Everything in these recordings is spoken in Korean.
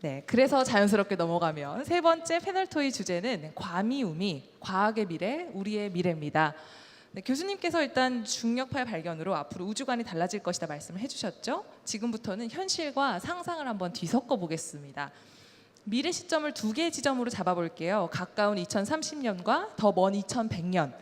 네, 그래서 자연스럽게 넘어가면 세 번째 패널토의 주제는 과미우미, 과학의 미래, 우리의 미래입니다. 네, 교수님께서 일단 중력파의 발견으로 앞으로 우주관이 달라질 것이다 말씀을 해주셨죠. 지금부터는 현실과 상상을 한번 뒤섞어 보겠습니다. 미래 시점을 두 개의 지점으로 잡아볼게요. 가까운 2030년과 더 먼 2100년.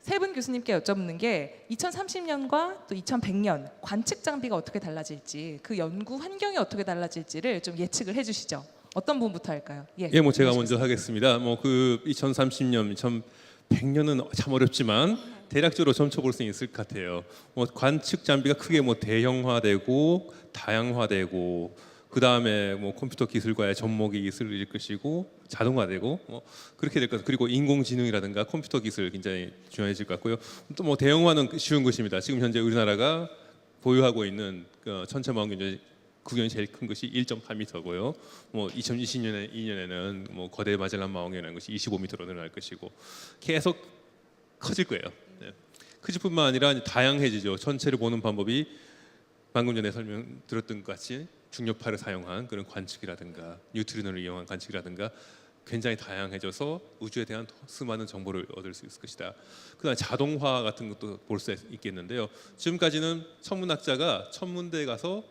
세 분 교수님께 여쭤보는 게 2030년과 또 2100년 관측 장비가 어떻게 달라질지, 그 연구 환경이 어떻게 달라질지를 좀 예측을 해주시죠. 어떤 부분부터 할까요? 뭐 제가 먼저 하겠습니다. 그 2030년, 2100년은 참 어렵지만 대략적으로 점쳐볼 수 있을 것 같아요. 관측 장비가 크게 대형화되고 다양화되고, 그 다음에 컴퓨터 기술과의 접목이 있을 것이고, 자동화되고 그렇게 될 것 같아요. 그리고 인공지능이라든가 컴퓨터 기술 굉장히 중요해질 것 같고요. 또 대형화는 쉬운 것입니다. 지금 현재 우리나라가 보유하고 있는 천체망원경 구경이 제일 큰 것이 1.8m고요. 2020년에는 거대 마젤란 망원경이라는 것이 25m로 늘어날 것이고, 계속 커질 거예요. 네. 커질 뿐만 아니라 다양해지죠. 천체를 보는 방법이 방금 전에 설명 들었던 것 같이 중력파를 사용한 그런 관측이라든가 뉴트리노를 이용한 관측이라든가 굉장히 다양해져서 우주에 대한 수많은 정보를 얻을 수 있을 것이다. 그다음 자동화 같은 것도 볼 수 있겠는데요. 지금까지는 천문학자가 천문대에 가서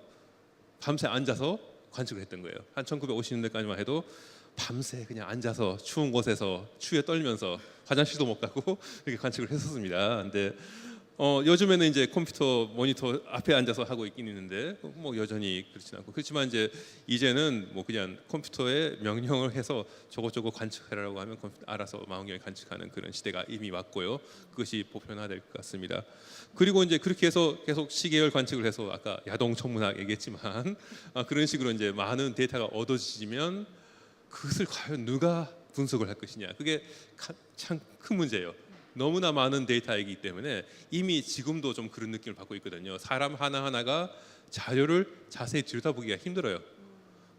밤새 앉아서 관측을 했던 거예요. 한 1950년대까지만 해도 밤새 그냥 앉아서 추운 곳에서 추위에 떨면서 화장실도 못 가고 이렇게 관측을 했었습니다. 근데 요즘에는 이제 컴퓨터 모니터 앞에 앉아서 하고 있긴 있는데 여전히 그렇진 않고, 그렇지만 이제는 그냥 컴퓨터에 명령을 해서 저거 관측하라고 하면 알아서 망원경에 관측하는 그런 시대가 이미 왔고요. 그것이 보편화될 것 같습니다. 그리고 이제 그렇게 해서 계속 시계열 관측을 해서 아까 야동 천문학 얘기했지만 그런 식으로 이제 많은 데이터가 얻어지면 그것을 과연 누가 분석을 할 것이냐, 그게 참 큰 문제예요. 너무나 많은 데이터이기 때문에 이미 지금도 좀 그런 느낌을 받고 있거든요. 사람 하나하나가 자료를 자세히 들여다보기가 힘들어요.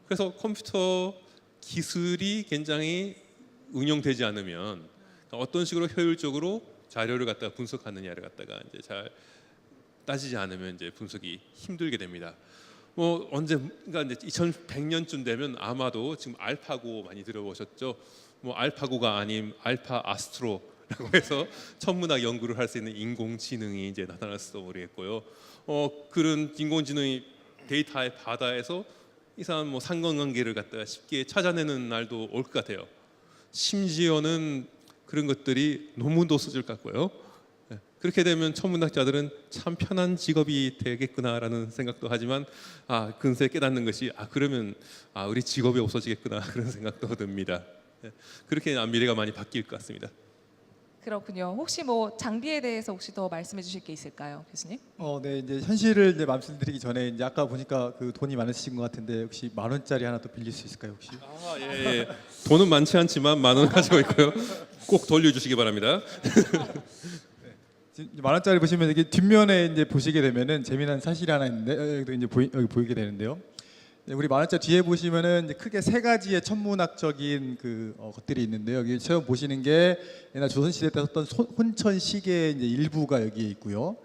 그래서 컴퓨터 기술이 굉장히 응용되지 않으면 어떤 식으로 효율적으로 자료를 갖다가 분석하느냐를 갖다가 이제 잘 따지지 않으면 이제 분석이 힘들게 됩니다. 언젠가 이제 2100년쯤 되면 아마도 지금 알파고 많이 들어보셨죠? 알파고가 아닌 알파 아스트로라고 해서 천문학 연구를 할 수 있는 인공지능이 이제 나타날지도 모르겠고요. 그런 인공지능이 데이터의 바다에서 이상한 상관관계를 갖다가 쉽게 찾아내는 날도 올 것 같아요. 심지어는 그런 것들이 논문도 써질 것 같고요. 그렇게 되면 천문학자들은 참 편한 직업이 되겠구나라는 생각도 하지만 근세 깨닫는 것이 그러면 우리 직업이 없어지겠구나 그런 생각도 듭니다. 그렇게 미래가 많이 바뀔 것 같습니다. 그렇군요. 혹시 장비에 대해서 혹시 더 말씀해 주실 게 있을까요, 교수님? 네, 이제 현실을 이제 말씀드리기 전에 이제 아까 보니까 그 돈이 많으신 것 같은데 혹시 10,000원짜리 하나 또 빌릴 수 있을까요, 혹시? 예. 돈은 많지 않지만 10,000원 가지고 있고요. 꼭 돌려주시기 바랍니다. 10,000원짜리 보시면 이게 뒷면에 이제 보시게 되면은 재미난 사실이 하나 있는데 여기도 이제 여기 보이게 되는데요. 우리 10,000원짜리 뒤에 보시면은 이제 크게 세 가지의 천문학적인 것들이 있는데요. 여기 처음 보시는 게 옛날 조선시대 때 썼던 혼천 시계의 이제 일부가 여기에 있고요.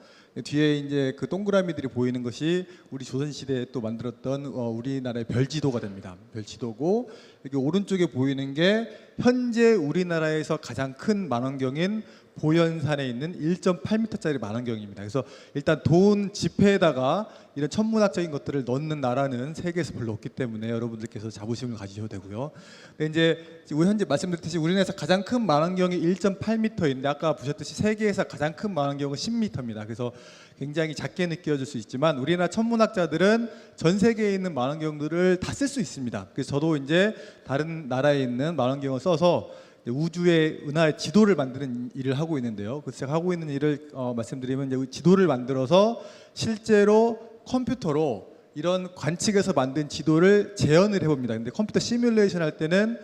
뒤에 이제 그 동그라미들이 보이는 것이 우리 조선시대에 또 만들었던 우리나라의 별지도가 됩니다. 별지도고, 여기 오른쪽에 보이는 게 현재 우리나라에서 가장 큰 망원경인 보현산에 있는 1.8m짜리 망원경입니다. 그래서 일단 돈 지폐에다가 이런 천문학적인 것들을 넣는 나라는 세계에서 별로 없기 때문에 여러분들께서 자부심을 가지셔도 되고요. 근데 이제 현재 말씀드렸듯이 우리나라에서 가장 큰 망원경이 1.8m인데 아까 보셨듯이 세계에서 가장 큰 망원경은 10m입니다. 그래서 굉장히 작게 느껴질 수 있지만 우리나라 천문학자들은 전 세계에 있는 망원경들을 다 쓸 수 있습니다. 그래서 저도 이제 다른 나라에 있는 망원경을 써서 우주의 은하의 지도를 만드는 일을 하고 있는데요. 그래서 제가 하고 있는 일을 말씀드리면 이제 지도를 만들어서 실제로 컴퓨터로 이런 관측에서 만든 지도를 재현을 해봅니다. 근데 컴퓨터 시뮬레이션 할 때는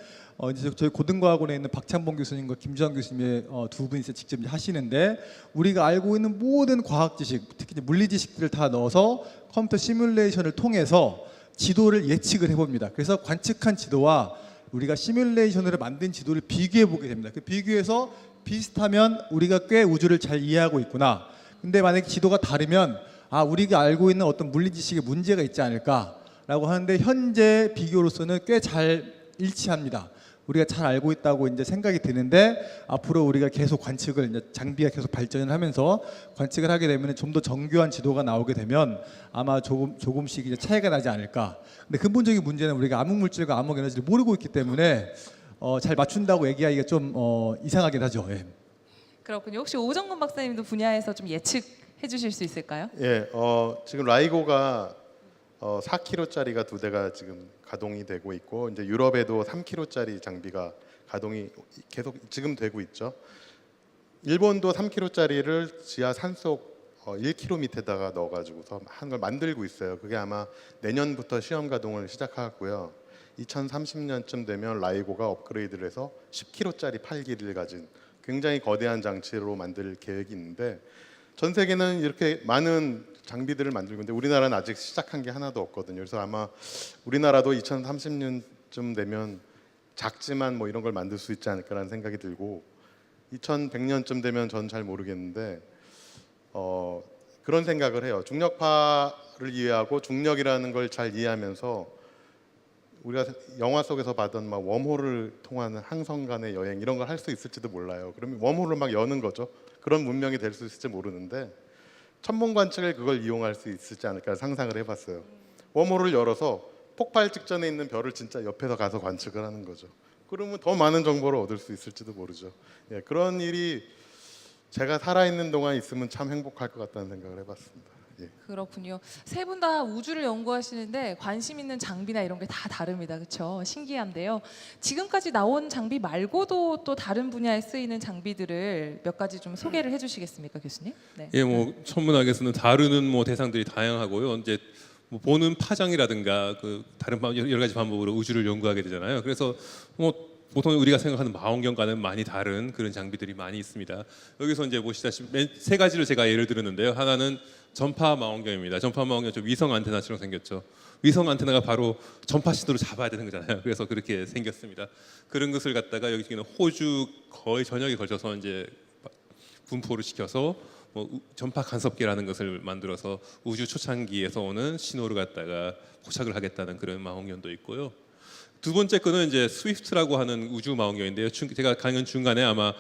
이제 저희 고등과학원에 있는 박찬봉 교수님과 김주환 교수님의 두 분이서 직접 하시는데, 우리가 알고 있는 모든 과학 지식, 특히 물리 지식들을 다 넣어서 컴퓨터 시뮬레이션을 통해서 지도를 예측을 해봅니다. 그래서 관측한 지도와 우리가 시뮬레이션으로 만든 지도를 비교해 보게 됩니다. 그 비교해서 비슷하면 우리가 꽤 우주를 잘 이해하고 있구나. 근데 만약에 지도가 다르면 우리가 알고 있는 어떤 물리 지식에 문제가 있지 않을까라는 라고 하는데 현재 비교로서는 꽤 잘 일치합니다. 우리가 잘 알고 있다고 이제 생각이 드는데 앞으로 우리가 계속 관측을 이제 장비가 계속 발전을 하면서 관측을 하게 되면 좀 더 정교한 지도가 나오게 되면 아마 조금씩 이제 차이가 나지 않을까. 근데 근본적인 문제는 우리가 암흑 물질과 암흑 에너지를 모르고 있기 때문에 잘 맞춘다고 얘기하기가 좀 이상하긴 하죠. 예. 그렇군요. 혹시 오정근 박사님도 분야에서 좀 예측해 주실 수 있을까요? 예, 지금 라이고가 4kg짜리가 2대가 지금 가동이 되고 있고 이제 유럽에도 3kg짜리 장비가 가동이 계속 지금 되고 있죠. 일본도 3kg짜리를 지하 산속 1km 밑에다가 넣어가지고서 한 걸 만들고 있어요. 그게 아마 내년부터 시험 가동을 시작하고요. 2030년쯤 되면 라이고가 업그레이드를 해서 10kg짜리 8기를 가진 굉장히 거대한 장치로 만들 계획이 있는데 전 세계는 이렇게 많은 장비들을 만들고 있는데 우리나라는 아직 시작한 게 하나도 없거든요. 그래서 아마 우리나라도 2030년쯤 되면 작지만 뭐 이런 걸 만들 수 있지 않을까라는 생각이 들고 2100년쯤 되면 전 잘 모르겠는데 그런 생각을 해요. 중력파를 이해하고 중력이라는 걸 잘 이해하면서 우리가 영화 속에서 봤던 막 웜홀을 통하는 항성 간의 여행 이런 걸 할 수 있을지도 몰라요. 그러면 웜홀을 막 여는 거죠. 그런 문명이 될 수 있을지 모르는데 천문 관측을 그걸 이용할 수 있을지 않을까 상상을 해봤어요. 웜홀을 열어서 폭발 직전에 있는 별을 진짜 옆에서 가서 관측을 하는 거죠. 그러면 더 많은 정보를 얻을 수 있을지도 모르죠. 예, 그런 일이 제가 살아있는 동안 있으면 참 행복할 것 같다는 생각을 해봤습니다. 예. 그렇군요. 세 분 다 우주를 연구하시는데 관심 있는 장비나 이런 게 다 다릅니다. 그렇죠? 신기한데요. 지금까지 나온 장비 말고도 또 다른 분야에 쓰이는 장비들을 몇 가지 좀 소개를 해주시겠습니까, 교수님? 네. 예, 뭐 천문학에서는 다루는 뭐 대상들이 다양하고요. 이제 뭐 보는 파장이라든가 그 다른 여러 가지 방법으로 우주를 연구하게 되잖아요. 그래서 뭐 보통 우리가 생각하는 망원경과는 많이 다른 그런 장비들이 많이 있습니다. 여기서 이제 보시다시피 세 가지를 제가 예를 들었는데요. 하나는 전파 망원경입니다. 전파 망원경 좀 위성 안테나처럼 생겼죠. 위성 안테나가 바로 전파 신호를 잡아야 되는 거잖아요. 그래서 그렇게 생겼습니다. 그런 것을 갖다가 여기 지금 호주 거의 전역에 걸쳐서 이제 분포를 시켜서 뭐 전파 간섭기라는 것을 만들어서 우주 초창기에서 오는 신호를 갖다가 포착을 하겠다는 그런 망원경도 있고요. 두 번째 거는 이제 스위프트라고 하는 우주 망원경인데요. 제가 강연 중간에 아마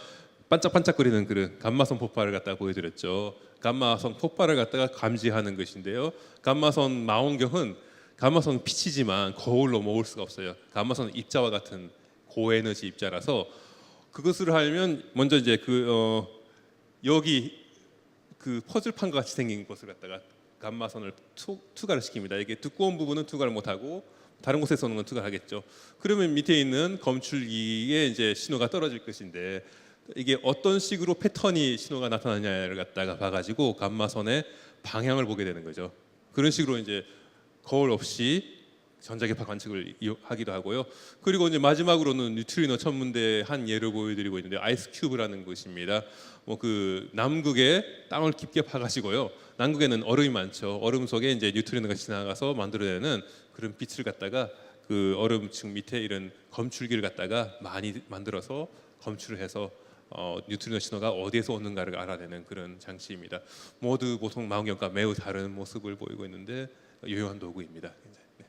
반짝반짝거리는 그런 감마선 폭발을 갖다가 보여드렸죠. 감마선 폭발을 갖다가 감지하는 것인데요. 감마선 망원경은 감마선 빛이지만 거울로 모을 수가 없어요. 감마선 입자와 같은 고에너지 입자라서 그것을 하려면 먼저 이제 여기 그 퍼즐판과 같이 생긴 것을 갖다가 감마선을 투과를 시킵니다. 이게 두꺼운 부분은 투과를 못하고 다른 곳에서 오는 건 투과를 하겠죠. 그러면 밑에 있는 검출기에 이제 신호가 떨어질 것인데 이게 어떤 식으로 패턴이 신호가 나타나냐를 갖다가 봐가지고 감마선의 방향을 보게 되는 거죠. 그런 식으로 이제 거울 없이 전자기파 관측을 하기도 하고요. 그리고 이제 마지막으로는 뉴트리노 천문대의 한 예를 보여드리고 있는데 아이스 큐브라는 것입니다. 뭐 그 남극에 땅을 깊게 파가지고요. 남극에는 얼음이 많죠. 얼음 속에 이제 뉴트리노가 지나가서 만들어내는 그런 빛을 갖다가 그 얼음층 밑에 이런 검출기를 갖다가 많이 만들어서 검출을 해서 뉴트리노 신호가 어디에서 오는가를 알아내는 그런 장치입니다. 모두 보통 망원경과 매우 다른 모습을 보이고 있는데 유용한 도구입니다.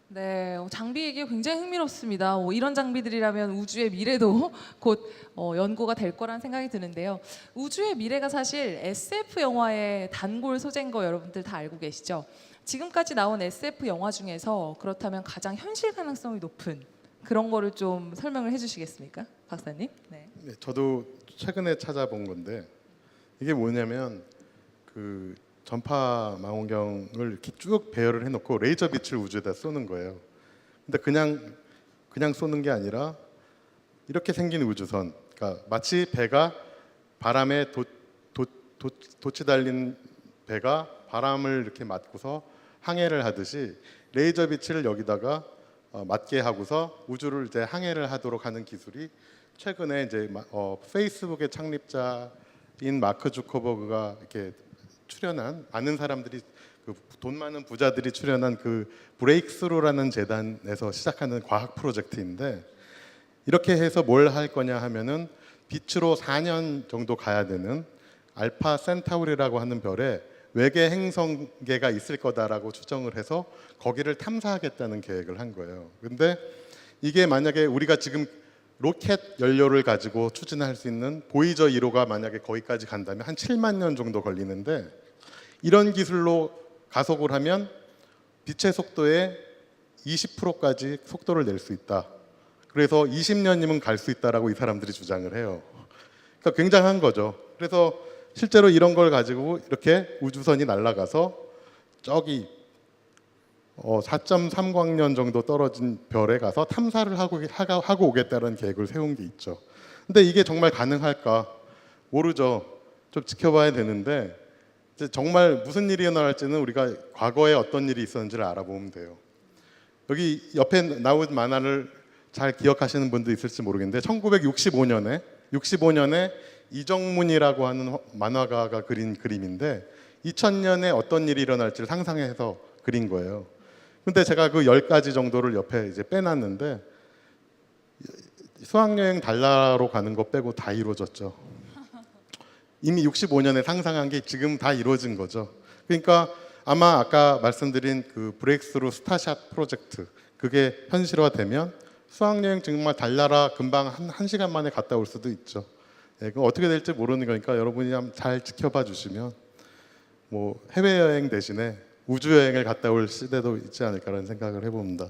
네, 장비 얘기가 굉장히 흥미롭습니다. 이런 장비들이라면 우주의 미래도 곧 연구가 될 거란 생각이 드는데요. 우주의 미래가 사실 SF 영화의 단골 소재인 거 여러분들 다 알고 계시죠? 지금까지 나온 SF 영화 중에서 그렇다면 가장 현실 가능성이 높은 그런 거를 좀 설명을 해주시겠습니까, 박사님? 네. 네, 저도 최근에 찾아본 건데 이게 뭐냐면 그 전파 망원경을 이렇게 쭉 배열을 해놓고 레이저 빛을 우주에다 쏘는 거예요. 근데 그냥 쏘는 게 아니라 이렇게 생긴 우주선, 그러니까 마치 배가 바람에 돛이 달린 배가 바람을 이렇게 맞고서 항해를 하듯이 레이저 빛을 여기다가 맞게 하고서 우주를 이제 항해를 하도록 하는 기술이 최근에 이제 페이스북의 창립자인 마크 주커버그가 이렇게 출연한 많은 사람들이 돈 많은 부자들이 출연한 그 브레이크스루라는 재단에서 시작하는 과학 프로젝트인데 이렇게 해서 뭘 할 거냐 하면은 빛으로 4년 정도 가야 되는 알파 센타우리라고 하는 별에 외계 행성계가 있을 거다라고 추정을 해서 거기를 탐사하겠다는 계획을 한 거예요. 근데 이게 만약에 우리가 지금 로켓 연료를 가지고 추진할 수 있는 보이저 1호가 만약에 거기까지 간다면 한 7만 년 정도 걸리는데, 이런 기술로 가속을 하면 빛의 속도의 20%까지 속도를 낼 수 있다. 그래서 20년이면 갈 수 있다라고 이 사람들이 주장을 해요. 그러니까 굉장한 거죠. 그래서 실제로 이런 걸 가지고 이렇게 우주선이 날아가서 저기 4.3광년 정도 떨어진 별에 가서 탐사를 하고 오겠다는 계획을 세운 게 있죠. 근데 이게 정말 가능할까 모르죠. 좀 지켜봐야 되는데, 이제 정말 무슨 일이 일어날지는 우리가 과거에 어떤 일이 있었는지를 알아보면 돼요. 여기 옆에 나온 만화를 잘 기억하시는 분도 있을지 모르겠는데 1965년에 이정문이라고 하는 만화가가 그린 그림인데 2000년에 어떤 일이 일어날지를 상상해서 그린 거예요. 근데 제가 그 10가지 정도를 옆에 이제 빼놨는데, 수학여행 달나라로 가는 거 빼고 다 이루어졌죠. 이미 65년에 상상한 게 지금 다 이루어진 거죠. 그러니까 아마 아까 말씀드린 그 브레이크스루 스타샷 프로젝트, 그게 현실화되면 수학여행 정말 달나라 금방 한 시간 만에 갔다 올 수도 있죠. 예, 그 어떻게 될지 모르는 거니까 여러분이 잘 지켜봐 주시면 뭐 해외여행 대신에 우주여행을 갔다 올 시대도 있지 않을까라는 생각을 해봅니다.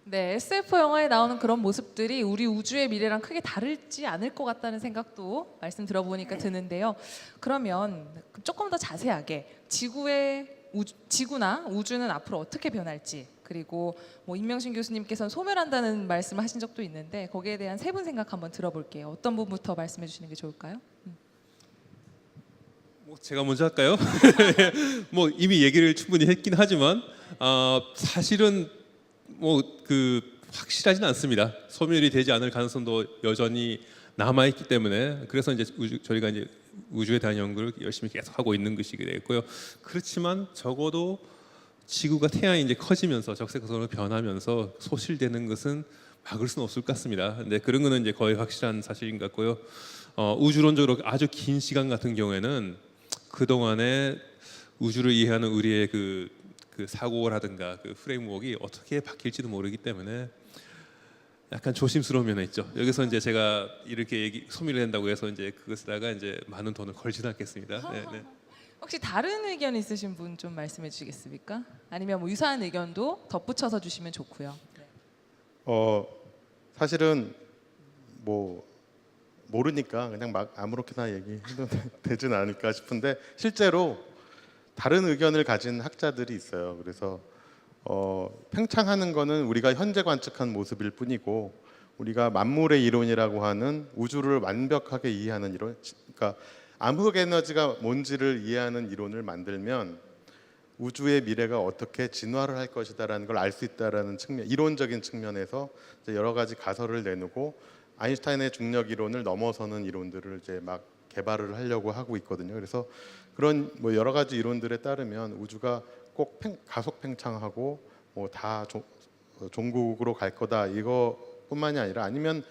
네, SF 영화에 나오는 그런 모습들이 우리 우주의 미래랑 크게 다르지 않을 것 같다는 생각도 말씀 들어보니까 드는데요. 그러면 조금 더 자세하게 지구나 우주는 앞으로 어떻게 변할지, 그리고 뭐 임명신 교수님께서는 소멸한다는 말씀을 하신 적도 있는데 거기에 대한 세분 생각 한번 들어볼게요. 어떤 부분부터 말씀해 주시는 게 좋을까요? 뭐 제가 먼저 할까요? 뭐 이미 얘기를 충분히 했긴 하지만 사실은 뭐 그 확실하지는 않습니다. 소멸이 되지 않을 가능성도 여전히 남아 있기 때문에, 그래서 이제 저희가 이제 우주에 대한 연구를 열심히 계속 하고 있는 것이게 되겠고요. 그렇지만 적어도 지구가 태양이 이제 커지면서 적색선으로 변하면서 소실되는 것은 막을 수는 없을 것 같습니다. 근데 그런 거는 이제 거의 확실한 사실인 것 같고요. 우주론적으로 아주 긴 시간 같은 경우에는 그 동안에 우주를 이해하는 우리의 그 사고라든가 그 프레임워크가 어떻게 바뀔지도 모르기 때문에 약간 조심스러운 면이 있죠. 여기서 이제 제가 이렇게 소멸이 된다고 해서 이제 그것에다가 이제 많은 돈을 걸지는 않겠습니다. 네, 네. 혹시 다른 의견 있으신 분 좀 말씀해 주시겠습니까? 아니면 뭐 유사한 의견도 덧붙여서 주시면 좋고요. 사실은 뭐 모르니까 그냥 막 아무렇게나 얘기해도 되진 않을까 싶은데, 실제로 다른 의견을 가진 학자들이 있어요. 그래서 팽창하는 거는 우리가 현재 관측한 모습일 뿐이고, 우리가 만물의 이론이라고 하는 우주를 완벽하게 이해하는 이론, 그러니까 암흑 에너지가 뭔지를 이해하는 이론을 만들면 우주의 미래가 어떻게 진화를 할 것이다라는 걸 알 수 있다라는 측면, 이론적인 측면에서 이제 여러 가지 가설을 내놓고 아인슈타인의 중력 이론을 넘어서는 이론들을 이제 막 개발을 하려고 하고 있거든요. 그래서 그런 뭐 여러 가지 이론들에 따르면 우주가 꼭 가속 팽창하고 뭐 다 종국으로 갈 거다, 이거뿐만이 아니라 아니면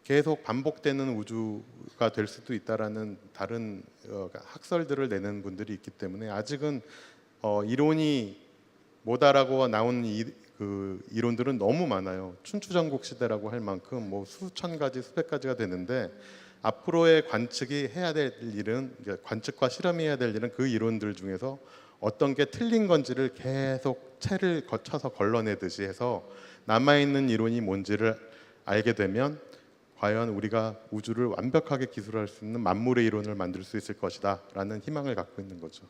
계속 반복되는 우주가 될 수도 있다라는 다른 학설들을 내는 분들이 있기 때문에 아직은 이론이 뭐다라고 나온 그 이론들은 너무 많아요. 춘추전국 시대라고 할 만큼 뭐 수천 가지 수백 가지가 되는데, 앞으로의 관측이 해야 될 일은, 관측과 실험이 해야 될 일은 그 이론들 중에서 어떤 게 틀린 건지를 계속 채를 거쳐서 걸러내듯이 해서 남아있는 이론이 뭔지를 알게 되면 과연 우리가 우주를 완벽하게 기술할 수 있는 만물의 이론을 만들 수 있을 것이다 라는 희망을 갖고 있는 거죠.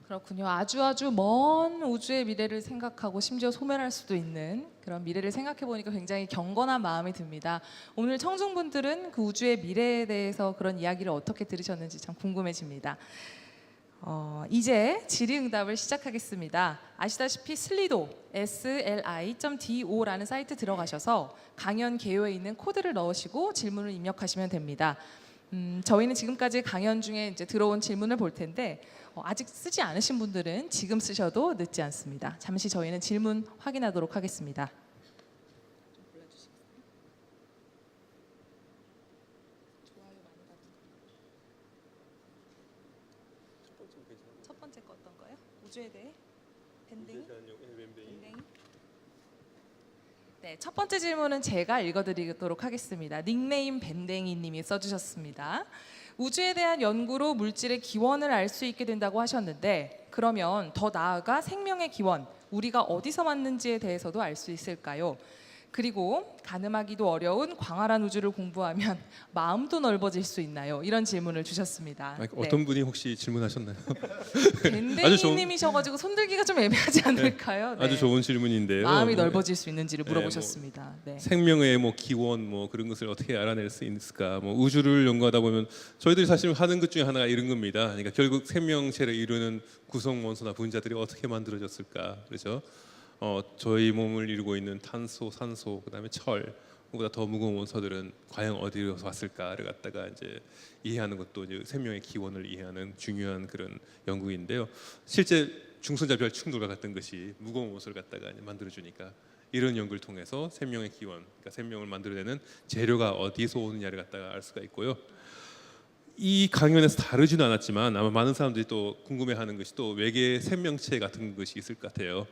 그렇군요. 아주 먼 우주의 미래를 생각하고 심지어 소멸할 수도 있는 그런 미래를 생각해 보니까 굉장히 경건한 마음이 듭니다. 오늘 청중분들은 그 우주의 미래에 대해서 그런 이야기를 어떻게 들으셨는지 참 궁금해집니다. 이제 질의응답을 시작하겠습니다. 아시다시피 슬리도 sli.do라는 사이트 들어가셔서 강연 개요에 있는 코드를 넣으시고 질문을 입력하시면 됩니다. 저희는 지금까지 강연 중에 이제 들어온 질문을 볼 텐데 아직 쓰지 않으신 분들은 지금 쓰셔도 늦지 않습니다. 잠시 저희는 질문 확인하도록 하겠습니다. 첫 번째 거 어떤 거요? 우주에 대해? 밴댕이? 밴댕이? 네, 첫 번째 질문은 제가 읽어드리도록 하겠습니다. 닉네임 밴댕이님이 써주셨습니다. 우주에 대한 연구로 물질의 기원을 알 수 있게 된다고 하셨는데, 그러면 더 나아가 생명의 기원, 우리가 어디서 왔는지에 대해서도 알 수 있을까요? 그리고 가늠하기도 어려운 광활한 우주를 공부하면 마음도 넓어질 수 있나요? 이런 질문을 주셨습니다. 아니, 어떤 분이 혹시 질문하셨나요? 밴댕이님이셔가지고 손들기가 좀 애매하지 않을까요? 네. 아주 좋은 질문인데요. 마음이 뭐, 넓어질 수 있는지를 네, 물어보셨습니다. 네. 생명의 뭐 기원 뭐 그런 것을 어떻게 알아낼 수 있을까? 뭐 우주를 연구하다 보면 저희들이 사실 하는 것 중에 하나가 이런 겁니다. 그러니까 결국 생명체를 이루는 구성 원소나 분자들이 어떻게 만들어졌을까? 그렇죠? 저희 몸을 이루고 있는 탄소, 산소, 그다음에 철, 그보다 더 무거운 원소들은 과연 어디로서 왔을까를 갖다가 이제 이해하는 것도 이제 생명의 기원을 이해하는 중요한 그런 연구인데요. 실제 중성자별 충돌과 같은 것이 무거운 원소를 갖다가 이제 만들어주니까 이런 연구를 통해서 생명의 기원, 그러니까 생명을 만들어내는 재료가 어디서 오느냐를 갖다가 알 수가 있고요. 이 강연에서 다루지는 않았지만 아마 많은 사람들이 또 궁금해하는 것이 또 외계 생명체 같은 것이 있을 것 같아요.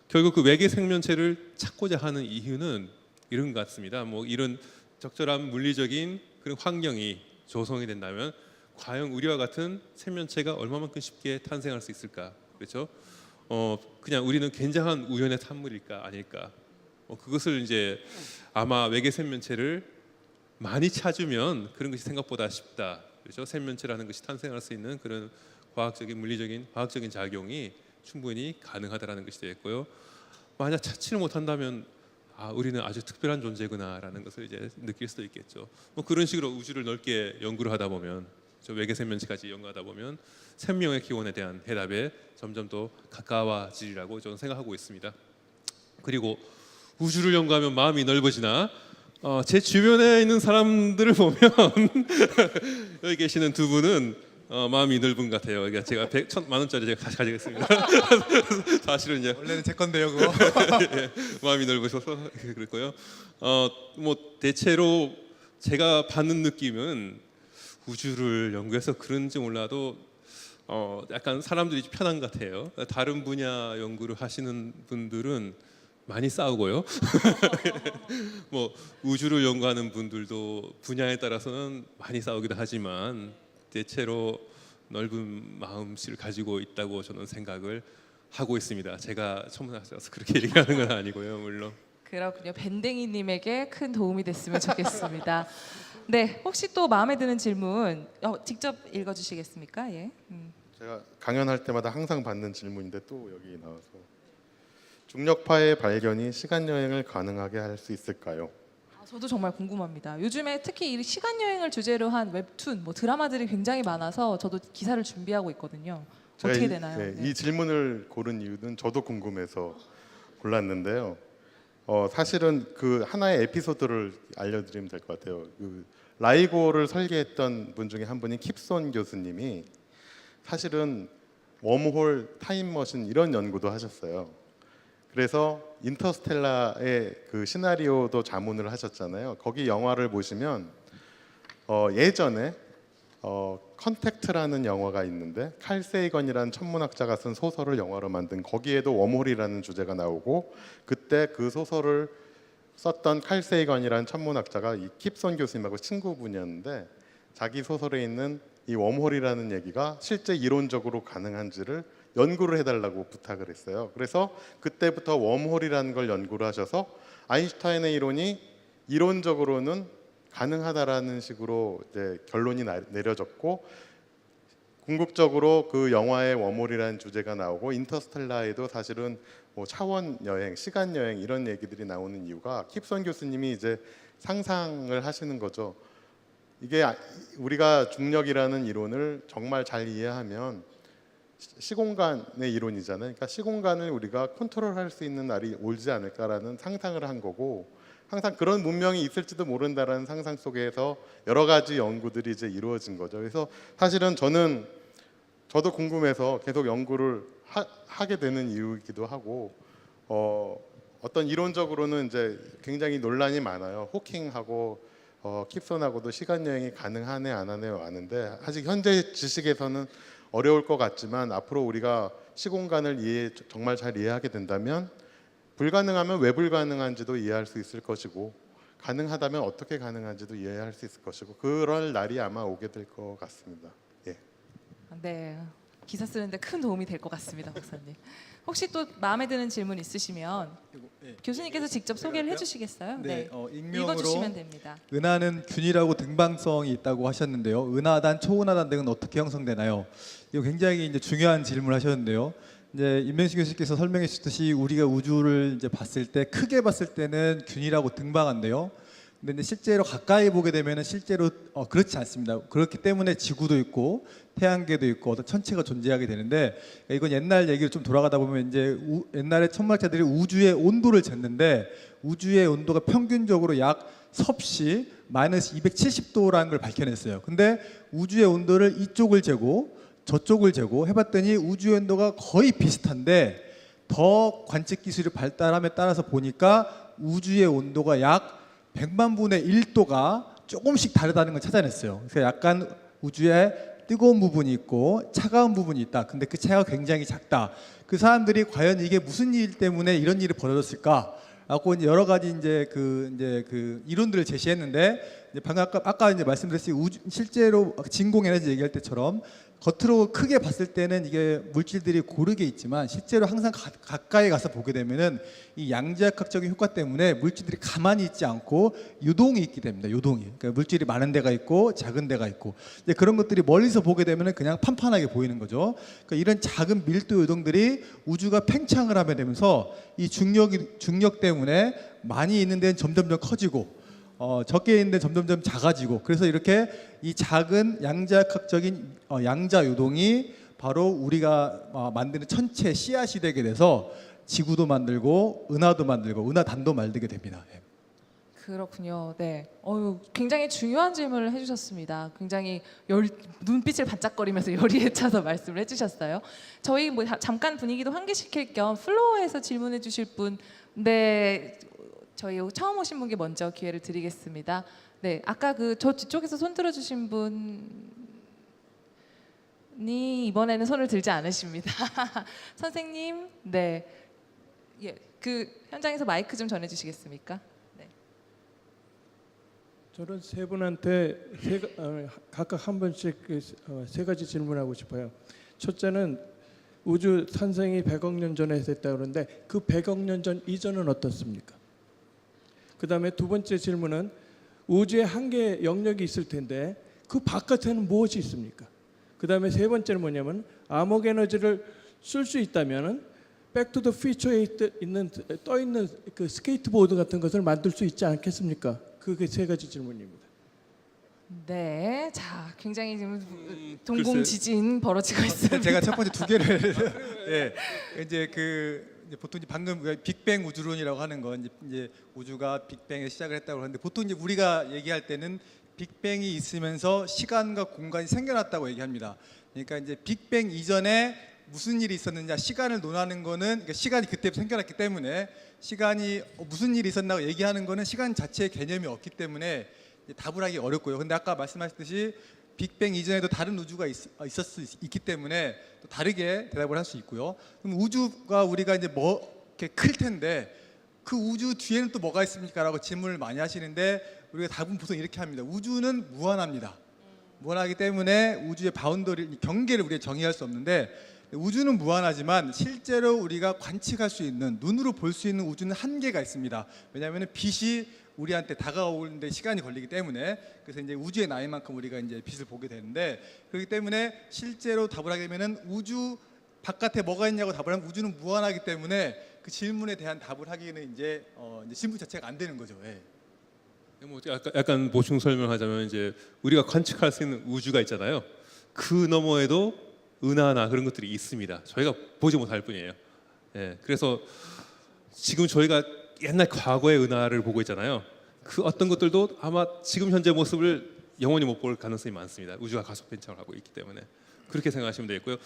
결국 그 외계 생명체를 찾고자 하는 이유는 이런 것 같습니다. 뭐 이런 적절한 물리적인 그런 환경이 조성이 된다면 과연 우리와 같은 생명체가 얼마만큼 쉽게 탄생할 수 있을까? 그렇죠? 그냥 우리는 굉장한 우연의 산물일까 아닐까? 그것을 이제 아마 외계 생명체를 많이 찾으면 그런 것이 생각보다 쉽다. 그렇죠? 생명체라는 것이 탄생할 수 있는 그런 과학적인 물리적인 과학적인 작용이 충분히 가능하다라는 것이 되겠고요. 만약 찾지를 못한다면 우리는 아주 특별한 존재구나라는 것을 이제 느낄 수도 있겠죠. 뭐 그런 식으로 우주를 넓게 연구를 하다 보면 저 외계 생명체까지 연구하다 보면 생명의 기원에 대한 해답에 점점 더 가까워지리라고 저는 생각하고 있습니다. 그리고 우주를 연구하면 마음이 넓어지나? 제 주변에 있는 사람들을 보면 여기 계시는 두 분은 마음이 넓은 것 같아요. 그러니까 제가 1,000만 원짜리 제가 가져가겠습니다. 사실은 이제 원래는 제 건데요, 그거. 예, 마음이 넓으셔서 그랬고요. 뭐 대체로 제가 받는 느낌은 우주를 연구해서 그런지 몰라도 약간 사람들이 편한 것 같아요. 다른 분야 연구를 하시는 분들은 많이 싸우고요. 뭐 우주를 연구하는 분들도 분야에 따라서는 많이 싸우기도 하지만 대체로 넓은 마음씨를 가지고 있다고 저는 생각을 하고 있습니다. 제가 천문학자라서 그렇게 얘기하는 건 아니고요, 물론. 그렇군요. 밴댕이님에게 큰 도움이 됐으면 좋겠습니다. 네, 혹시 또 마음에 드는 질문 직접 읽어주시겠습니까? 예. 제가 강연할 때마다 항상 받는 질문인데 또 여기 나와서 중력파의 발견이 시간 여행을 가능하게 할 수 있을까요? 저도 정말 궁금합니다. 요즘에 특히 이 시간 여행을 주제로 한 웹툰, 뭐 드라마들이 굉장히 많아서 저도 기사를 준비하고 있거든요. 제가 어떻게 되나요? 네. 이 질문을 고른 이유는 저도 궁금해서 골랐는데요. 사실은 그 하나의 에피소드를 알려드리면 될 것 같아요. 그 라이고를 설계했던 분 중에 한 분이 킵손 교수님이 사실은 웜홀, 타임머신 이런 연구도 하셨어요. 그래서 인터스텔라의 그 시나리오도 자문을 하셨잖아요. 거기 영화를 보시면 예전에 컨택트라는 영화가 있는데 칼 세이건이라는 천문학자가 쓴 소설을 영화로 만든 거기에도 웜홀이라는 주제가 나오고 그때 그 소설을 썼던 칼 세이건이라는 천문학자가 이 킵손 교수님하고 친구분이었는데 자기 소설에 있는 이 웜홀이라는 얘기가 실제 이론적으로 가능한지를 연구를 해달라고 부탁을 했어요. 그래서 그때부터 웜홀이라는 걸 연구를 하셔서 아인슈타인의 이론이 이론적으로는 가능하다라는 식으로 이제 결론이 내려졌고 궁극적으로 그 영화에 웜홀이라는 주제가 나오고 인터스텔라에도 사실은 뭐 차원 여행, 시간 여행 이런 얘기들이 나오는 이유가 킵손 교수님이 이제 상상을 하시는 거죠. 이게 우리가 중력이라는 이론을 정말 잘 이해하면 시공간의 이론이잖아요. 그러니까 시공간을 우리가 컨트롤할 수 있는 날이 오지 않을까라는 상상을 한 거고 항상 그런 문명이 있을지도 모른다라는 상상 속에서 여러 가지 연구들이 이제 이루어진 거죠. 그래서 사실은 저도 궁금해서 계속 연구를 하게 되는 이유이기도 하고 어떤 이론적으로는 이제 굉장히 논란이 많아요. 호킹하고 킵손하고도 시간 여행이 가능하네 안 하네요 아는데 아직 현재 지식에서는 어려울 것 같지만 앞으로 우리가 시공간을 정말 잘 이해하게 된다면 불가능하면 왜 불가능한지도 이해할 수 있을 것이고 가능하다면 어떻게 가능한지도 이해할 수 있을 것이고 그럴 날이 아마 오게 될 것 같습니다. 예. 네, 기사 쓰는데 큰 도움이 될 것 같습니다, 박사님. 혹시 또 마음에 드는 질문 있으시면 네. 교수님께서 직접 소개를 해주시겠어요? 네, 읽어주시면 익명으로 됩니다. 은하는 균일하고 등방성이 있다고 하셨는데요. 은하단, 초은하단 등은 어떻게 형성되나요? 이거 굉장히 이제 중요한 질문을 하셨는데요. 이제 임명식 교수께서 설명해 주셨듯이 우리가 우주를 이제 봤을 때 크게 봤을 때는 균일하고 등방한데요. 근데 이제 실제로 가까이 보게 되면은 실제로 그렇지 않습니다. 그렇기 때문에 지구도 있고 태양계도 있고 어떤 천체가 존재하게 되는데 이건 옛날 얘기를 좀 돌아가다 보면 이제 옛날에 천문학자들이 우주의 온도를 쟀는데 우주의 온도가 평균적으로 약 섭씨 마이너스 270도라는 걸 밝혀냈어요. 근데 우주의 온도를 이쪽을 재고 저쪽을 재고 해봤더니 우주의 온도가 거의 비슷한데 더 관측 기술이 발달함에 따라서 보니까 우주의 온도가 약 100만 분의 1도가 조금씩 다르다는 걸 찾아냈어요. 그래서 약간 우주에 뜨거운 부분이 있고 차가운 부분이 있다. 근데 그 차이가 굉장히 작다. 그 사람들이 과연 이게 무슨 일 때문에 이런 일이 벌어졌을까? 라고 이제 여러 가지 그 이론들을 제시했는데 이제 방금 아까 이제 말씀드렸듯이 실제로 진공 에너지 얘기할 때처럼 겉으로 크게 봤을 때는 이게 물질들이 고르게 있지만 실제로 항상 가까이 가서 보게 되면은 이 양자역학적인 효과 때문에 물질들이 가만히 있지 않고 유동이 있게 됩니다. 유동이. 그러니까 물질이 많은 데가 있고 작은 데가 있고 이제 그런 것들이 멀리서 보게 되면은 그냥 판판하게 보이는 거죠. 그러니까 이런 작은 밀도 유동들이 우주가 팽창을 하게 되면서 이 중력 때문에 많이 있는 데는 점점점 커지고 적게 있는데 점점점 작아지고 그래서 이렇게 이 작은 양자역학적인 양자 유동이 바로 우리가 만드는 천체 씨앗이 되게 돼서 지구도 만들고 은하도 만들고 은하단도 만들게 됩니다. 예. 그렇군요. 네. 굉장히 중요한 질문을 해주셨습니다. 굉장히 눈빛을 반짝거리면서 열의에 차서 말씀을 해주셨어요. 저희 뭐 잠깐 분위기도 환기시킬 겸 플로어에서 질문해 주실 분, 네, 저희 처음 오신 분께 먼저 기회를 드리겠습니다. 네, 아까 저 뒤쪽에서 손 들어주신 분이 이번에는 손을 들지 않으십니다. 선생님, 네, 예, 현장에서 마이크 좀 전해주시겠습니까? 네. 저는 세 분한테 각각 한 번씩 세 가지 질문하고 싶어요. 첫째는 우주 탄생이 100억 년 전에 됐다 그러는데 그 100억 년 전 이전은 어떻습니까? 그다음에 두 번째 질문은 우주에 한계 영역이 있을 텐데 그 바깥에는 무엇이 있습니까? 그다음에 세 번째는 뭐냐면 암흑 에너지를 쓸 수 있다면은 백투더 퓨처에 떠 있는 그 스케이트보드 같은 것을 만들 수 있지 않겠습니까? 그게 세 가지 질문입니다. 네, 자, 굉장히 지금 동공지진 벌어지고 있습니다. 제가 첫 번째 두 개를 예, 이제 보통 이제 방금 빅뱅 우주론이라고 하는 건 이제 우주가 빅뱅에 시작을 했다고 하는데 보통 이제 우리가 얘기할 때는 빅뱅이 있으면서 시간과 공간이 생겨났다고 얘기합니다. 그러니까 이제 빅뱅 이전에 무슨 일이 있었느냐 시간을 논하는 거는 그러니까 시간이 그때 생겨났기 때문에 시간이 무슨 일이 있었나고 얘기하는 거는 시간 자체의 개념이 없기 때문에 답을 하기 어렵고요. 근데 아까 말씀하셨듯이 빅뱅 이전에도 다른 우주가 있을 수 있기 때문에 또 다르게 대답을 할 수 있고요. 그럼 우주가 우리가 이제 이렇게 클 텐데 그 우주 뒤에는 또 뭐가 있습니까라고 질문을 많이 하시는데 우리가 답은 보통 이렇게 합니다. 우주는 무한합니다. 무한하기 때문에 우주의 바운더리 경계를 우리가 정의할 수 없는데 우주는 무한하지만 실제로 우리가 관측할 수 있는 눈으로 볼 수 있는 우주는 한계가 있습니다. 왜냐하면 빛이 우리한테 다가오는데 시간이 걸리기 때문에 그래서 이제 우주의 나이만큼 우리가 이제 빛을 보게 되는데 그렇기 때문에 실제로 답을 하게 되면은 우주 바깥에 뭐가 있냐고 답을 하면 우주는 무한하기 때문에 그 질문에 대한 답을 하기에는 이제 질문 자체가 안 되는 거죠. 예. 뭐 약간 보충 설명하자면 이제 우리가 관측할 수 있는 우주가 있잖아요. 그 너머에도 은하나 그런 것들이 있습니다. 저희가 보지 못할 뿐이에요. 예, 그래서 지금 저희가 옛날 과거의 은하를 보고 있잖아요. 그 어떤 것들도 아마 지금 현재 모습을 영원히 못 볼 가능성이 많습니다. 우주가 가속 팽창을 하고 있기 때문에 그렇게 생각하시면 되겠고요.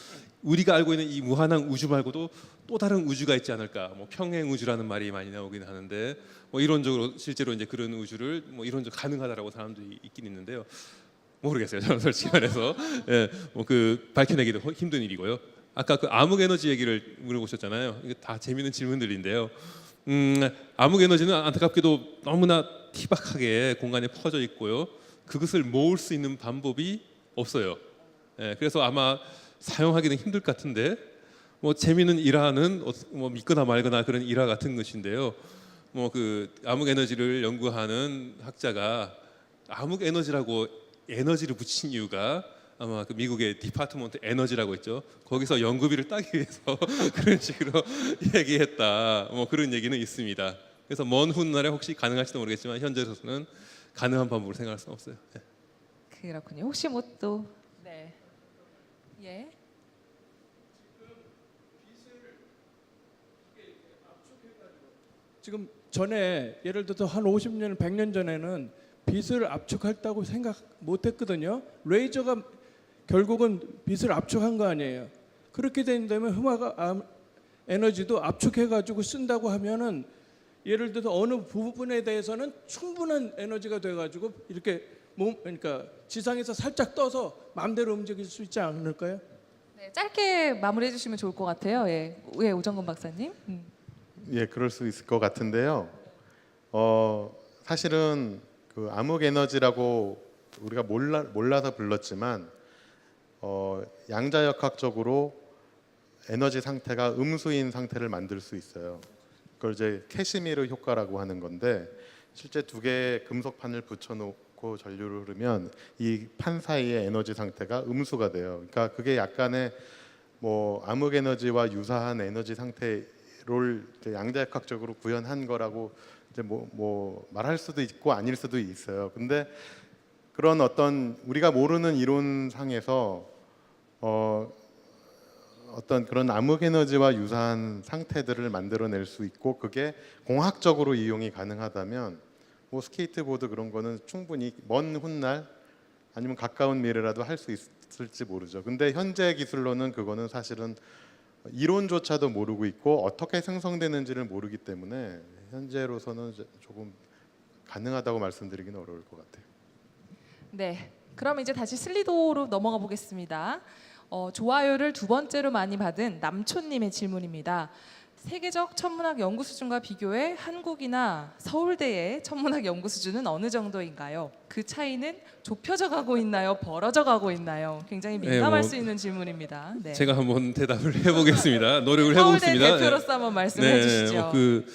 우리가 알고 있는 이 무한한 우주 말고도 또 다른 우주가 있지 않을까? 뭐 평행 우주라는 말이 많이 나오긴 하는데 뭐 이론적으로 실제로 이제 그런 우주를 뭐 이론적 가능하다라고 사람들이 있긴 있는데요. 모르겠어요. 저는 솔직히 말해서 예, 뭐 그 밝혀내기도 힘든 일이고요. 아까 그 암흑 에너지 얘기를 물어보셨잖아요. 이게 다 재미있는 질문들인데요. 암흑 에너지는 안타깝게도 너무나 티박하게 공간에 퍼져 있고요. 그것을 모을 수 있는 방법이 없어요. 예, 그래서 아마 사용하기는 힘들 것 같은데 뭐 재미있는 일화는 뭐 믿거나 말거나 그런 일화 같은 것인데요. 뭐 그 암흑 에너지를 연구하는 학자가 암흑 에너지라고 에너지를 붙인 이유가 아마 그 미국의 디파트먼트 에너지라고 있죠. 거기서 연구비를 따기 위해서 그런 식으로 얘기했다. 뭐 그런 얘기는 있습니다. 그래서 먼 훗날에 혹시 가능할지도 모르겠지만 현재로서는 가능한 방법으로 생각할 수는 없어요. 네. 그렇군요. 혹시 뭐 또 네. 예. 지금 전에 예를 들어서 한 50년, 100년 전에는 빛을 압축했다고 생각 못했거든요. 레이저가 결국은 빛을 압축한 거 아니에요. 그렇게 된다면 에너지도 압축해가지고 쓴다고 하면은 예를 들어서 어느 부분에 대해서는 충분한 에너지가 돼가지고 이렇게 그러니까 지상에서 살짝 떠서 마음대로 움직일 수 있지 않을까요? 네, 짧게 마무리해 주시면 좋을 것 같아요. 예, 오정근 박사님. 예, 그럴 수 있을 것 같은데요. 사실은 그 암흑 에너지라고 우리가 몰라서 불렀지만 양자역학적으로 에너지 상태가 음수인 상태를 만들 수 있어요. 그걸 이제 캐시미르 효과라고 하는 건데 실제 두 개의 금속판을 붙여놓고 전류를 흐르면 이 판 사이의 에너지 상태가 음수가 돼요. 그러니까 그게 약간의 뭐 암흑 에너지와 유사한 에너지 상태를 양자역학적으로 구현한 거라고 이제 뭐 말할 수도 있고 아닐 수도 있어요. 근데 그런 어떤 우리가 모르는 이론상에서 어떤 그런 암흑 에너지와 유사한 상태들을 만들어낼 수 있고 그게 공학적으로 이용이 가능하다면 뭐 스케이트보드 그런 거는 충분히 먼 훗날 아니면 가까운 미래라도 할 수 있을지 모르죠. 근데 현재 기술로는 그거는 사실은 이론조차도 모르고 있고 어떻게 생성되는지를 모르기 때문에 현재로서는 조금 가능하다고 말씀드리기는 어려울 것 같아요. 네. 그럼 이제 다시 슬리도로 넘어가 보겠습니다. 좋아요를 두 번째로 많이 받은 남초님의 질문입니다. 세계적 천문학 연구 수준과 비교해 한국이나 서울대의 천문학 연구 수준은 어느 정도인가요? 그 차이는 좁혀져 가고 있나요? 벌어져 가고 있나요? 굉장히 민감할 뭐 수 있는 질문입니다. 네. 제가 한번 대답을 해보겠습니다. 노력을 서울대 해보겠습니다. 대표로서 한번 말씀해 주시죠. 그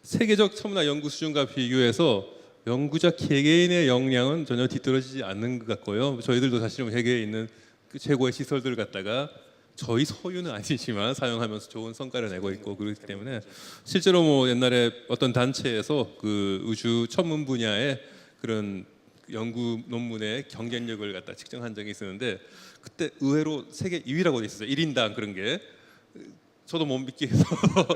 세계적 천문학 연구 수준과 비교해서 연구자 개개인의 역량은 전혀 뒤떨어지지 않는 것 같고요. 저희들도 사실은 세계에 있는 그 최고의 시설들을 갖다가 저희 소유는 아니지만 사용하면서 좋은 성과를 내고 있고 그렇기 때문에 실제로 뭐 옛날에 어떤 단체에서 그 우주 천문 분야의 그런 연구 논문의 경쟁력을 갖다 측정한 적이 있었는데 그때 의외로 세계 2위라고 돼 있었어요. 1인당 그런 게 저도 못 믿기 해서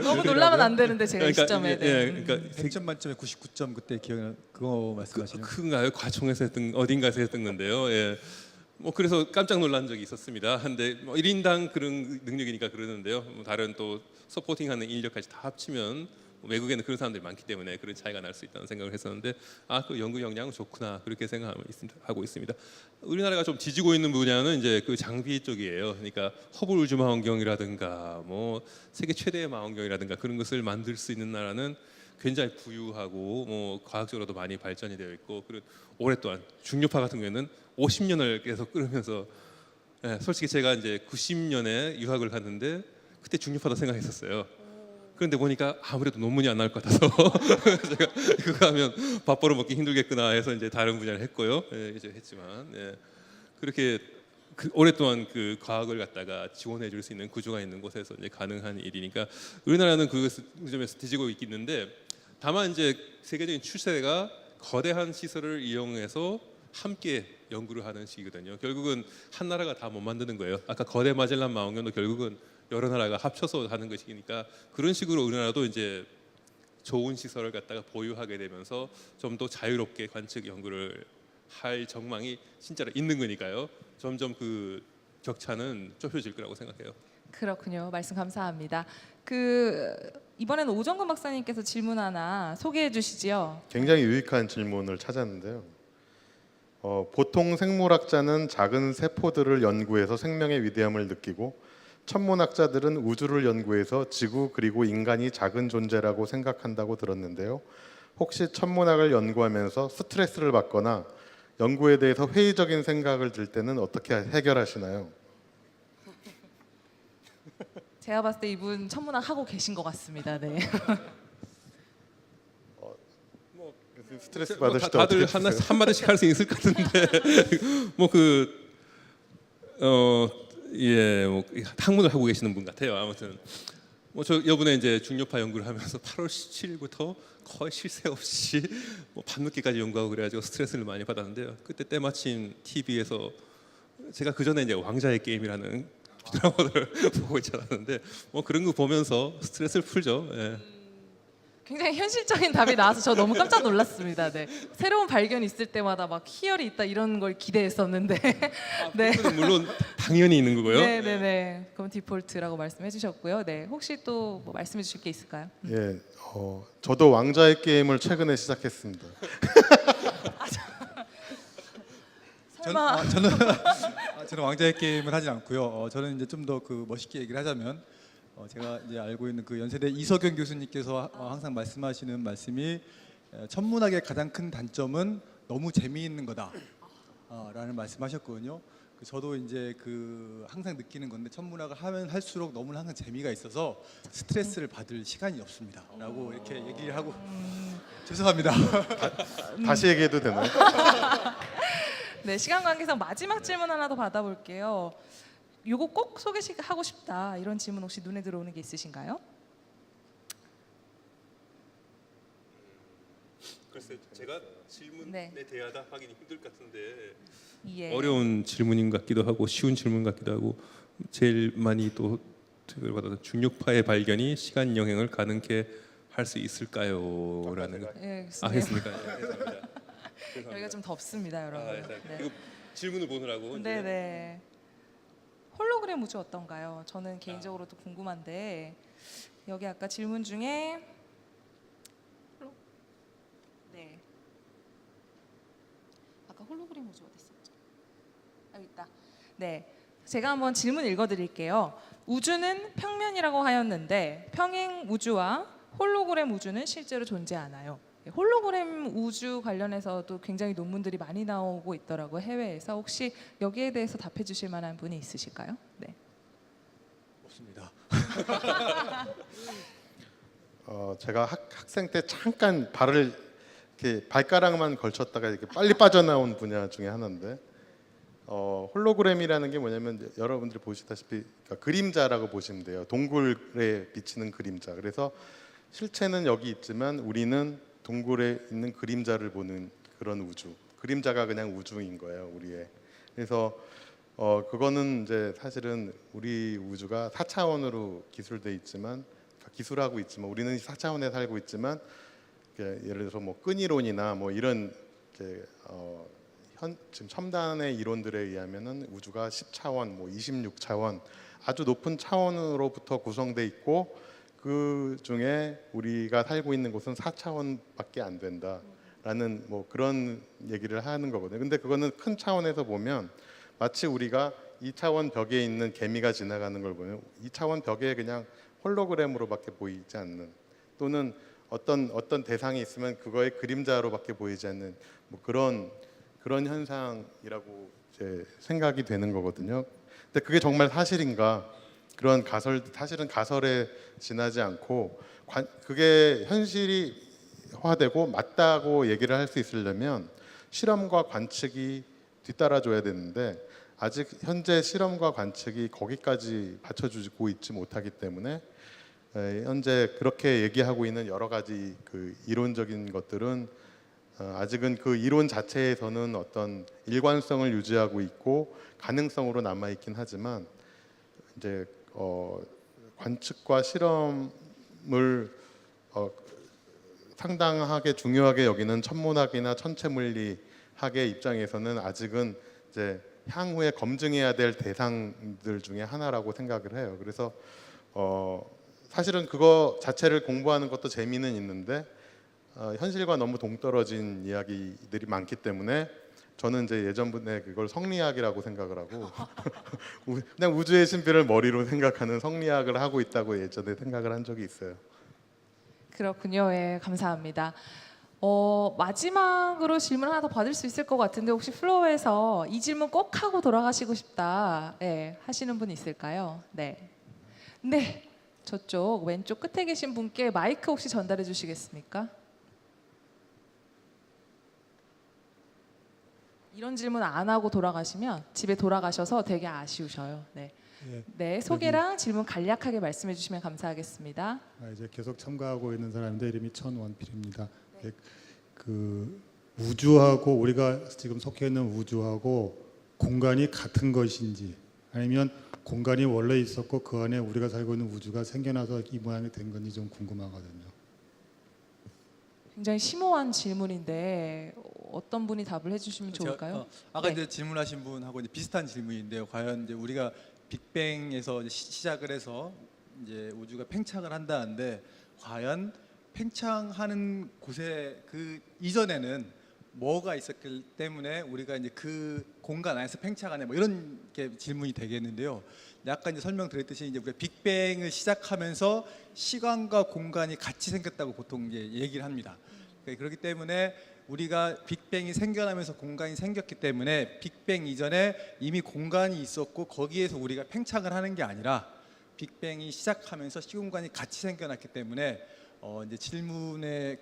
너무 놀라면 안 되는데 제가 이 시점에 그러니까 100점 만점에 99점 그때 기억나 그거 말씀하시는 거. 큰가요? 과총에서 했던 어딘가에서 했던 건데요. 예. 뭐 그래서 깜짝 놀란 적이 있었습니다. 근데 뭐 1인당 그런 능력이니까 그러는데요. 뭐 다른 또 서포팅하는 인력까지 다 합치면 외국에는 그런 사람들이 많기 때문에 그런 차이가 날 수 있다는 생각을 했었는데 그 연구 역량은 좋구나 그렇게 생각하고 있습니다. 우리나라가 좀 뒤지고 있는 분야는 이제 그 장비 쪽이에요. 그러니까 허블 우주 망원경이라든가 뭐 세계 최대의 망원경이라든가 그런 것을 만들 수 있는 나라는 굉장히 부유하고 뭐 과학적으로도 많이 발전이 되어 있고 그리고 오랫동안 중력파 같은 경우에는 50년을 계속 끌으면서 솔직히 제가 이제 90년에 유학을 갔는데 그때 중력파도 생각했었어요. 그런데 보니까 아무래도 논문이 안 나올 것 같아서 제가 그거 하면 밥 벌어먹기 힘들겠구나 해서 이제 다른 분야를 했고요. 이제 했지만 그렇게 오랫동안 그 과학을 갖다가 지원해 줄 수 있는 구조가 있는 곳에서 이제 가능한 일이니까 우리나라는 그 점에서 뒤지고 있는데 다만 이제 세계적인 추세가 거대한 시설을 이용해서 함께 연구를 하는 식이거든요. 결국은 한 나라가 다 못 만드는 거예요. 아까 거대 마젤란 망원경도 결국은 여러 나라가 합쳐서 하는 것이니까 그런 식으로 우리나라도 이제 좋은 시설을 갖다가 보유하게 되면서 좀 더 자유롭게 관측 연구를 할 정망이 진짜로 있는 거니까요. 점점 그 격차는 좁혀질 거라고 생각해요. 그렇군요. 말씀 감사합니다. 이번에는 오정근 박사님께서 질문 하나 소개해 주시지요. 굉장히 유익한 질문을 찾았는데요. 보통 생물학자는 작은 세포들을 연구해서 생명의 위대함을 느끼고 천문학자들은 우주를 연구해서 지구 그리고 인간이 작은 존재라고 생각한다고 들었는데요. 혹시 천문학을 연구하면서 스트레스를 받거나 연구에 대해서 회의적인 생각을 들 때는 어떻게 해결하시나요? 제가 봤을 때 이분 천문학 하고 계신 것 같습니다. 네. 스트레스 뭐 받으실 때 다들 어떻게 하세요? 한마디씩 할 수 있을 것 같은데 뭐 뭐 학문을 하고 계시는 분 같아요. 아무튼 뭐 저 이번에 이제 중력파 연구를 하면서 8월 17일부터 거의 쉴 새 없이 뭐 밤늦게까지 연구하고 그래가지고 스트레스를 많이 받았는데요. 그때 때마침 TV에서 제가 그 전에 이제 왕자의 게임이라는 드라마를 보고 있잖았는데 뭐 그런 거 보면서 스트레스를 풀죠. 예. 굉장히 현실적인 답이 나와서 저 너무 깜짝 놀랐습니다. 네. 새로운 발견이 있을 때마다 막 희열이 있다 이런 걸 기대했었는데 네. 그건 물론 당연히 있는 거고요. 네네네. 그럼 디폴트라고 말씀해 주셨고요. 네. 혹시 또 뭐 말씀해 주실 게 있을까요? 예, 저도 왕자의 게임을 최근에 시작했습니다. 설마 저는 왕자의 게임을 하진 않고요. 저는 이제 좀 더 그 멋있게 얘기를 하자면 제가 이제 알고 있는 그 연세대 이석영 교수님께서 항상 말씀하시는 말씀이 천문학의 가장 큰 단점은 너무 재미있는 거다라는 말씀하셨거든요. 저도 이제 그 항상 느끼는 건데 천문학을 하면 할수록 너무 항상 재미가 있어서 스트레스를 받을 시간이 없습니다라고 이렇게 얘기를 하고 죄송합니다. 다시 얘기해도 되나요? 네, 시간 관계상 마지막 질문 하나 더 받아볼게요. 요거 꼭 소개하고 싶다 이런 질문 혹시 눈에 들어오는 게 있으신가요? 글쎄 제가 질문에 네. 대하다 하긴 힘들 것 같은데 예. 어려운 질문인 것 같기도 하고 쉬운 질문 같기도 하고 제일 많이 또 특을 받아서 중력파의 발견이 시간 여행을 가능케 할 수 있을까요?라는 거. 예, 아 교수님. 했습니까? 예, 죄송합니다. 여기가 좀 덥습니다, 여러분. 네. 이거 질문을 보느라고. 이제. 네네. 홀로그램 우주 어떤가요? 저는 개인적으로도 궁금한데 여기 아까 질문 중에 네 아까 홀로그램 우주 어디 있었죠? 여기 있다. 네, 제가 한번 질문 읽어드릴게요. 우주는 평면이라고 하였는데 평행 우주와 홀로그램 우주는 실제로 존재하나요? 홀로그램 우주 관련해서도 굉장히 논문들이 많이 나오고 있더라고요, 해외에서. 혹시 여기에 대해서 답해 주실 만한 분이 있으실까요? 네. 없습니다. 제가 학생 때 잠깐 발을 이렇게 발가락만 걸쳤다가 이렇게 빨리 빠져나온 분야 중에 하나인데 홀로그램이라는 게 뭐냐면 이제 여러분들이 보시다시피 그러니까 그림자라고 보시면 돼요. 동굴에 비치는 그림자. 그래서 실체는 여기 있지만 우리는 동굴에 있는 그림자를 보는 그런 우주. 그림자가 그냥 우주인 거예요, 우리의. 그래서 그거는 이제 사실은 우리 우주가 4차원으로 기술돼 있지만 기술하고 있지만 우리는 4차원에 살고 있지만 예를 들어서 뭐 끈이론이나 뭐 이런 지금 첨단의 이론들에 의하면은 우주가 10차원, 뭐 26차원 아주 높은 차원으로부터 구성돼 있고 그 중에 우리가 살고 있는 곳은 4차원밖에 안 된다라는 뭐 그런 얘기를 하는 거거든요. 근데 그거는 큰 차원에서 보면 마치 우리가 2차원 벽에 있는 개미가 지나가는 걸 보면 2차원 벽에 그냥 홀로그램으로밖에 보이지 않는 또는 어떤 대상이 있으면 그거의 그림자로밖에 보이지 않는 뭐 그런 현상이라고 이제 생각이 되는 거거든요. 근데 그게 정말 사실인가? 그런 사실은 가설에 지나지 않고 그게 현실화되고 맞다고 얘기를 할 수 있으려면 실험과 관측이 뒤따라줘야 되는데 아직 현재 실험과 관측이 거기까지 받쳐주고 있지 못하기 때문에 현재 그렇게 얘기하고 있는 여러 가지 그 이론적인 것들은 아직은 그 이론 자체에서는 어떤 일관성을 유지하고 있고 가능성으로 남아 있긴 하지만 이제 관측과 실험을 상당하게 중요하게 여기는 천문학이나 천체물리학의 입장에서는 아직은 이제 향후에 검증해야 될 대상들 중에 하나라고 생각을 해요. 그래서 사실은 그거 자체를 공부하는 것도 재미는 있는데 현실과 너무 동떨어진 이야기들이 많기 때문에 저는 이제 예전분에 그걸 성리학이라고 생각을 하고 그냥 우주의 신비를 머리로 생각하는 성리학을 하고 있다고 예전에 생각을 한 적이 있어요. 그렇군요. 예, 감사합니다. 마지막으로 질문 하나 더 받을 수 있을 것 같은데 혹시 플로어에서 이 질문 꼭 하고 돌아가시고 싶다 하시는 분 있을까요? 네. 네. 저쪽 왼쪽 끝에 계신 분께 마이크 혹시 전달해 주시겠습니까? 이런 질문 안 하고 돌아가시면 집에 돌아가셔서 되게 아쉬우셔요. 네. 예, 네, 소개랑 질문 간략하게 말씀해 주시면 감사하겠습니다. 이제 계속 참가하고 있는 사람인데 이름이 천원필입니다. 그 우주하고 우리가 지금 속해 있는 우주하고 공간이 같은 것인지 아니면 공간이 원래 있었고 그 안에 우리가 살고 있는 우주가 생겨나서 이 모양이 된 건지 좀 궁금하거든요. 굉장히 심오한 질문인데 어떤 분이 답을 해주시면 좋을까요? 아까 네. 이제 질문하신 분하고 이제 비슷한 질문인데요. 과연 이제 우리가 빅뱅에서 이제 시작을 해서 이제 우주가 팽창을 한다는데 과연 팽창하는 곳에 그 이전에는 뭐가 있었기 때문에 우리가 이제 그 공간 안에서 팽창하네 뭐 이런 게 질문이 되겠는데요. 아까 이제 설명드렸듯이 이제 우리가 빅뱅을 시작하면서 시간과 공간이 같이 생겼다고 보통 이제 얘기를 합니다. 그렇기 때문에 우리가 빅뱅이 생겨나면서 공간이 생겼기 때문에 빅뱅 이전에 이미 공간이 있었고 거기에서 우리가 팽창을 하는 게 아니라 빅뱅이 시작하면서 시공간이 같이 생겨났기 때문에 이제 질문의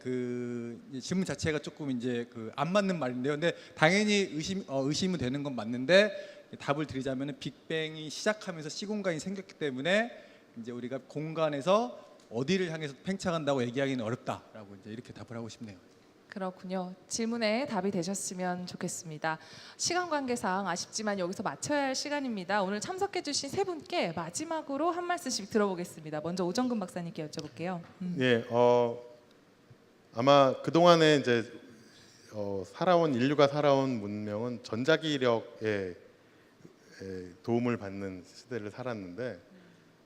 이제 질문 자체가 조금 이제 안 맞는 말인데요. 근데 당연히 의심은 되는 건 맞는데 답을 드리자면은 빅뱅이 시작하면서 시공간이 생겼기 때문에 이제 우리가 공간에서 어디를 향해서 팽창한다고 얘기하기는 어렵다라고 이제 이렇게 답을 하고 싶네요. 그렇군요. 질문에 답이 되셨으면 좋겠습니다. 시간 관계상 아쉽지만 여기서 마쳐야 할 시간입니다. 오늘 참석해주신 세 분께 마지막으로 한 말씀씩 들어보겠습니다. 먼저 오정근 박사님께 여쭤볼게요. 예, 아마 그 동안에 이제 인류가 살아온 문명은 전자기력에 도움을 받는 시대를 살았는데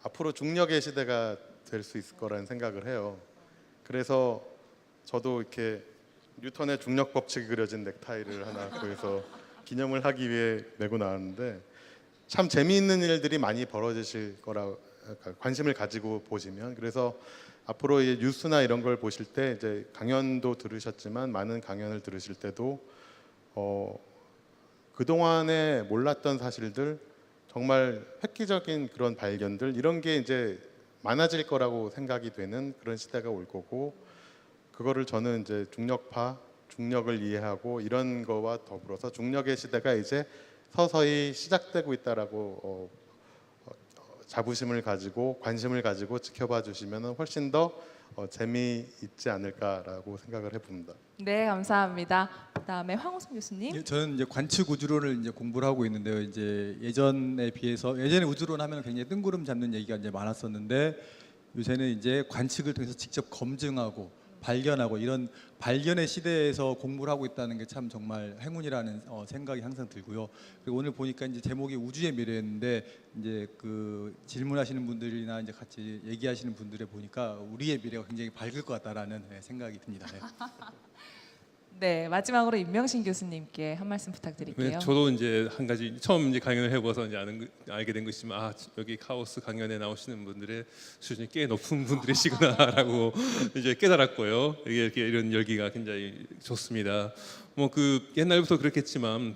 앞으로 중력의 시대가 될 수 있을 거라는 생각을 해요. 그래서 저도 이렇게 뉴턴의 중력 법칙이 그려진 넥타이를 하나 구해서 기념을 하기 위해 메고 나왔는데 참 재미있는 일들이 많이 벌어지실 거라 관심을 가지고 보시면 그래서 앞으로 이 뉴스나 이런 걸 보실 때 이제 강연도 들으셨지만 많은 강연을 들으실 때도 그 동안에 몰랐던 사실들 정말 획기적인 그런 발견들 이런 게 이제 많아질 거라고 생각이 되는 그런 시대가 올 거고. 그거를 저는 이제 중력파, 중력을 이해하고 이런 거와 더불어서 중력의 시대가 이제 서서히 시작되고 있다라고 자부심을 가지고 관심을 가지고 지켜봐 주시면 훨씬 더 재미있지 않을까라고 생각을 해봅니다. 네, 감사합니다. 그다음에 황호성 교수님. 저는 이제 관측 우주론을 이제 공부를 하고 있는데요. 이제 예전에 비해서 예전에 우주론 하면 굉장히 뜬구름 잡는 얘기가 이제 많았었는데 요새는 이제 관측을 통해서 직접 검증하고 발견하고 이런 발견의 시대에서 공부를 하고 있다는 게 참 정말 행운이라는 생각이 항상 들고요. 그리고 오늘 보니까 이제 제목이 우주의 미래였는데 이제 그 질문하시는 분들이나 이제 같이 얘기하시는 분들에 보니까 우리의 미래가 굉장히 밝을 것 같다라는 생각이 듭니다. 네. 네, 마지막으로 임명신 교수님께 한 말씀 부탁드릴게요. 네, 저도 이제 한 가지 처음 이제 강연을 해봐서 이제 알게 된 것이지만 여기 카오스 강연에 나오시는 분들의 수준이 꽤 높은 분들이시구나라고 이제 깨달았고요. 이게 이런 열기가 굉장히 좋습니다. 뭐 그 옛날부터 그렇겠지만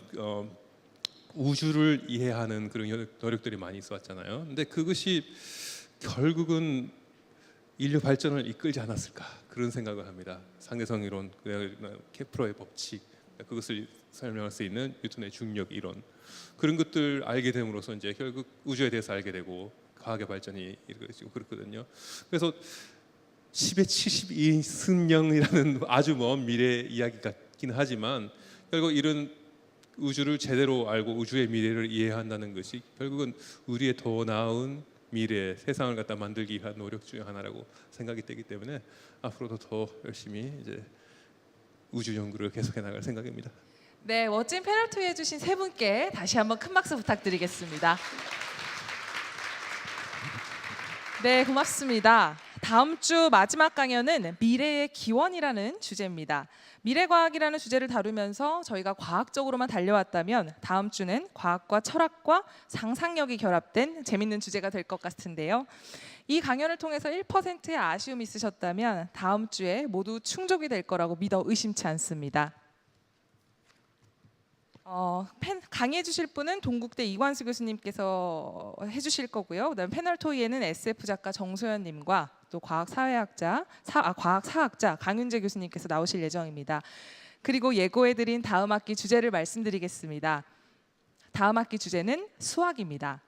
우주를 이해하는 그런 노력들이 많이 있어왔잖아요. 근데 그것이 결국은 인류 발전을 이끌지 않았을까 그런 생각을 합니다. 상대성 이론, 케플러의 법칙, 그것을 설명할 수 있는 뉴턴의 중력 이론 그런 것들 알게 됨으로써 이제 결국 우주에 대해서 알게 되고 과학의 발전이 이루어지고 그렇거든요. 그래서 10의 72승령이라는 아주 먼 미래 이야기 같기는 하지만 결국 이런 우주를 제대로 알고 우주의 미래를 이해한다는 것이 결국은 우리의 더 나은 미래 세상을 갖다 만들기 위한 노력 중에 하나라고 생각이 되기 때문에 앞으로도 더 열심히 이제 우주 연구를 계속해 나갈 생각입니다. 네, 멋진 패널 투어 해주신 세 분께 다시 한번 큰 박수 부탁드리겠습니다. 네, 고맙습니다. 다음 주 마지막 강연은 미래의 기원이라는 주제입니다. 미래과학이라는 주제를 다루면서 저희가 과학적으로만 달려왔다면 다음 주는 과학과 철학과 상상력이 결합된 재밌는 주제가 될 것 같은데요. 이 강연을 통해서 1%의 아쉬움이 있으셨다면 다음 주에 모두 충족이 될 거라고 믿어 의심치 않습니다. 강의해 주실 분은 동국대 이관수 교수님께서 해주실 거고요. 그다음 패널 토의에는 SF 작가 정소연님과 또 과학사학자 강윤재 교수님께서 나오실 예정입니다. 그리고 예고해드린 다음 학기 주제를 말씀드리겠습니다. 다음 학기 주제는 수학입니다.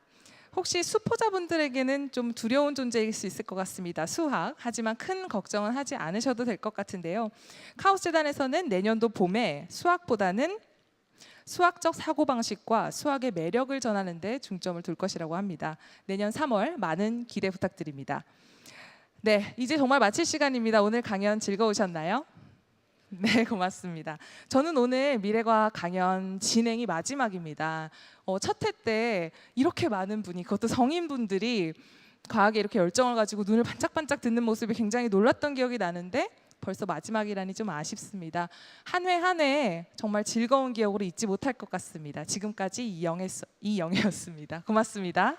혹시 수포자분들에게는 좀 두려운 존재일 수 있을 것 같습니다. 수학. 하지만 큰 걱정은 하지 않으셔도 될 것 같은데요. 카오스재단에서는 내년도 봄에 수학보다는 수학적 사고방식과 수학의 매력을 전하는 데 중점을 둘 것이라고 합니다. 내년 3월 많은 기대 부탁드립니다. 네, 이제 정말 마칠 시간입니다. 오늘 강연 즐거우셨나요? 네, 고맙습니다. 저는 오늘 미래과학 강연 진행이 마지막입니다. 첫 회 때 이렇게 많은 분이, 그것도 성인분들이 과학에 이렇게 열정을 가지고 눈을 반짝반짝 듣는 모습이 굉장히 놀랐던 기억이 나는데 벌써 마지막이라니 좀 아쉽습니다. 한 회 한 회 정말 즐거운 기억으로 잊지 못할 것 같습니다. 지금까지 이영애였습니다. 고맙습니다.